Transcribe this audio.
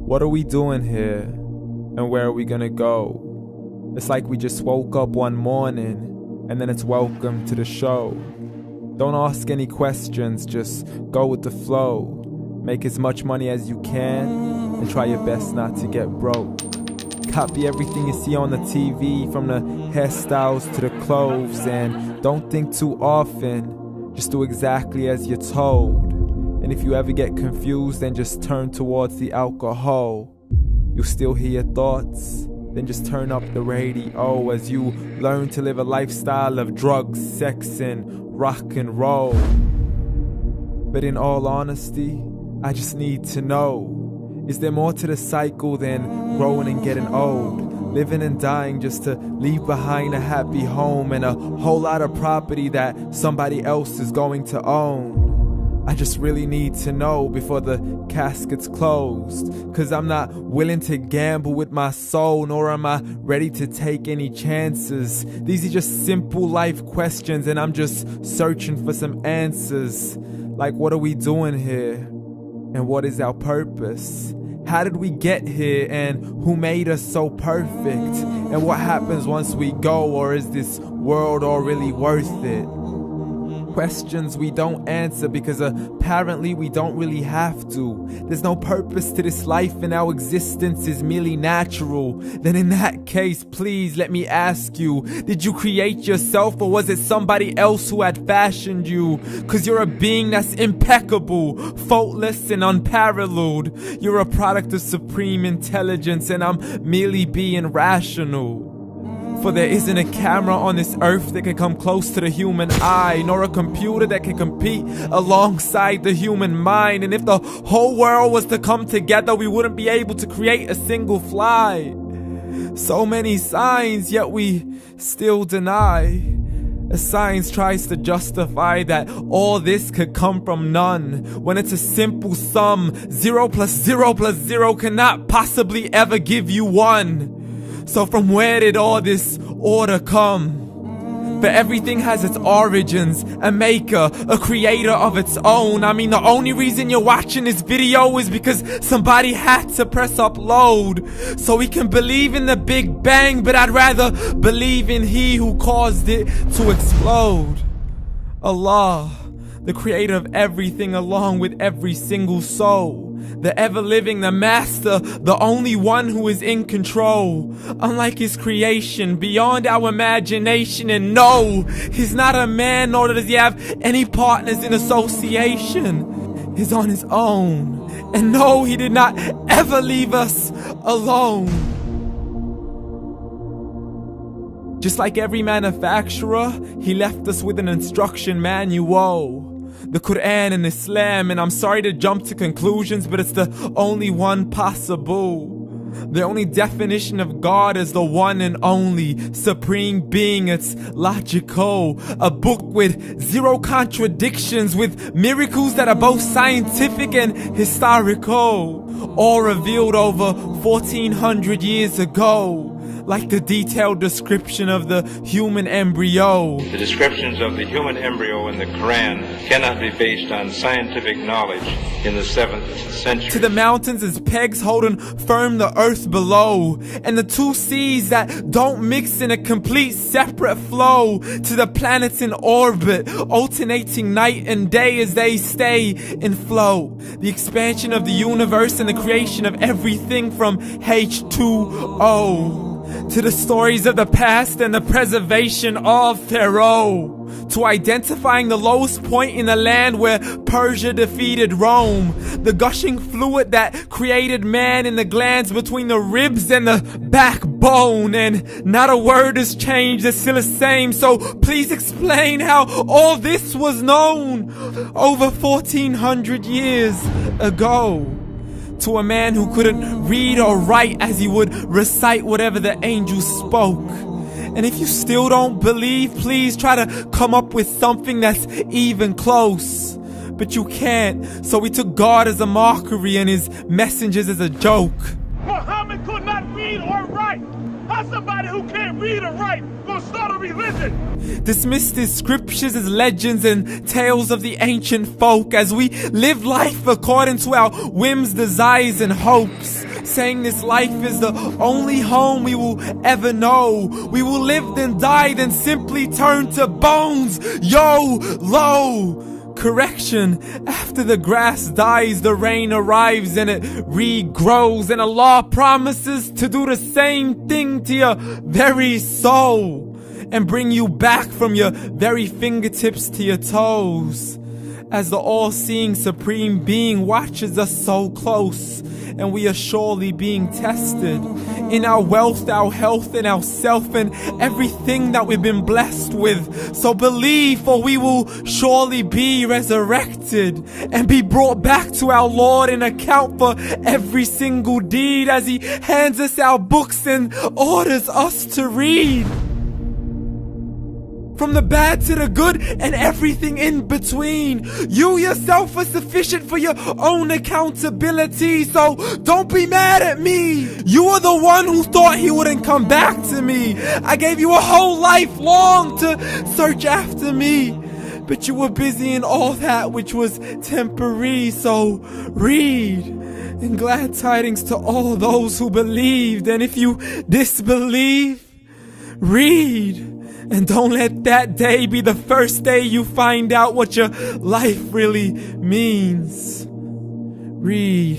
What are we doing here? And where are we gonna go? It's like we just woke up one morning and then it's welcome to the show. Don't ask any questions, just go with the flow. Make as much money as you can and try your best not to get broke. Copy everything you see on the TV, from the hairstyles to the clothes, and don't think too often, just do exactly as you're told. And if you ever get confused, then just turn towards the alcohol. You'll still hear your thoughts, then just turn up the radio as you learn to live a lifestyle of drugs, sex, and rock and roll. But in all honesty, I just need to know, is there more to the cycle than growing and getting old? Living and dying just to leave behind a happy home and a whole lot of property that somebody else is going to own. I just really need to know before the casket's closed, 'cause I'm not willing to gamble with my soul, nor am I ready to take any chances. These are just simple life questions and I'm just searching for some answers. Like, what are we doing here? And what is our purpose? How did we get here, and who made us so perfect? And what happens once we go, or is this world all really worth it? Questions we don't answer because apparently we don't really have to. There's no purpose to this life and our existence is merely natural. Then in that case, please let me ask you, did you create yourself, or was it somebody else who had fashioned you? 'Cause you're a being that's impeccable, faultless and unparalleled. You're a product of supreme intelligence and I'm merely being rational. For there isn't a camera on this earth that can come close to the human eye, nor a computer that can compete alongside the human mind. And if the whole world was to come together, we wouldn't be able to create a single fly. So many signs, yet we still deny. As science tries to justify that all this could come from none, when it's a simple sum. 0 plus 0 plus 0 cannot possibly ever give you 1. So from where did all this order come? For everything has its origins, a maker, a creator of its own. I mean, the only reason you're watching this video is because somebody had to press upload. So we can believe in the Big Bang, but I'd rather believe in He who caused it to explode. Allah, the creator of everything along with every single soul. The ever-living, the master, the only one who is in control. Unlike his creation, beyond our imagination. And no, he's not a man, nor does he have any partners in association. He's on his own. And no, he did not ever leave us alone. Just like every manufacturer, he left us with an instruction manual. The Quran and Islam, and I'm sorry to jump to conclusions, but it's the only one possible. The only definition of God is the one and only supreme being. It's logical, a book with 0 contradictions, with miracles that are both scientific and historical, all revealed over 1400 years ago. Like the detailed description of the human embryo. The descriptions of the human embryo in the Quran cannot be based on scientific knowledge in the 7th century. To the mountains as pegs holding firm the earth below, and the 2 seas that don't mix in a complete separate flow. To the planets in orbit, alternating night and day as they stay in flow. The expansion of the universe and the creation of everything from H2O. To the stories of the past and the preservation of Pharaoh. To identifying the lowest point in the land where Persia defeated Rome. The gushing fluid that created man in the glands between the ribs and the backbone. And not a word has changed, it's still the same. So please explain how all this was known over 1400 years ago. To a man who couldn't read or write, as he would recite whatever the angels spoke. And if you still don't believe, please try to come up with something that's even close. But you can't, so we took God as a mockery and his messengers as a joke. Muhammad could not read or write. How's somebody who can't read or write gonna start a religion? Dismissed his scriptures as legends and tales of the ancient folk, as we live life according to our whims, desires, and hopes. saying this life is the only home we will ever know. We will live then die, then simply turn to bones. YOLO! Correction, after the grass dies, the rain arrives and it regrows, and Allah promises to do the same thing to your very soul and bring you back from your very fingertips to your toes, as the all-seeing supreme being watches us so close, and we are surely being tested in our wealth, our health, and our self, and everything that we've been blessed with. So believe, for we will surely be resurrected and be brought back to our Lord and account for every single deed, as He hands us our books and orders us to read. From the bad to the good and everything in between. You yourself are sufficient for your own accountability, so don't be mad at me. You are the one who thought He wouldn't come back to me. I gave you a whole life long to search after me, but you were busy in all that which was temporary. So read, and glad tidings to all those who believed. And if you disbelieve, read. And don't let that day be the first day you find out what your life really means. Read.